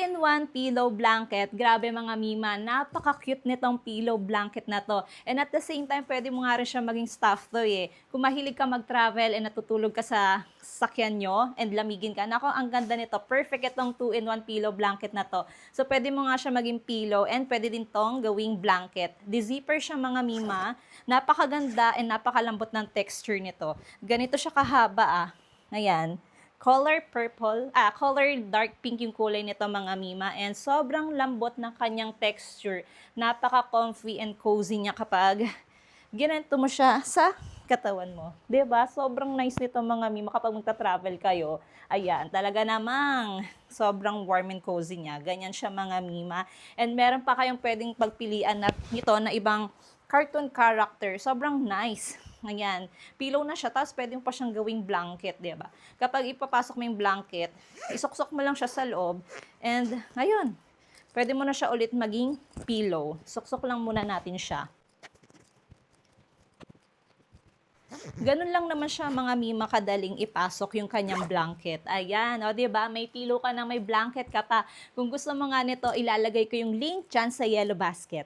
2-in-1 pillow blanket. Grabe mga Mima, napaka-cute nitong pillow blanket na to. And at the same time, pwede mo nga rin siya maging stuffed toy eh. Kung mahilig ka mag-travel and natutulog ka sa sakyan nyo and lamigin ka. Nako, ang ganda nito. Perfect itong 2-in-1 pillow blanket na to. So, pwede mo nga siya maging pillow and pwede din tong gawing blanket. De-zipper siya mga Mima. Napakaganda and napakalambot ng texture nito. Ganito siya kahaba ah. Ayan. Color purple, color dark pink yung kulay nito mga Mima. And sobrang lambot ng kanyang texture. Napaka-comfy and cozy niya kapag ginanito mo siya sa katawan mo. 'Di ba? Sobrang nice nito mga Mima kapag magta-travel kayo. Ayan, talaga namang sobrang warm and cozy niya. Ganyan siya mga Mima. And meron pa kayong pwedeng pagpilian nito na ibang cartoon character. Sobrang nice. Ayan, pillow na siya, tapos pwede mo pa siyang gawing blanket, di ba? Kapag ipapasok mo yung blanket, isuksok mo lang siya sa loob, and ayun, pwede mo na siya ulit maging pillow. Suksok lang muna natin siya. Ganun lang naman siya mga Mima kadaling ipasok yung kanyang blanket. Ayan, o diba? May pillow ka na may blanket ka pa. Kung gusto mo nga nito, ilalagay ko yung link dyan sa yellow basket.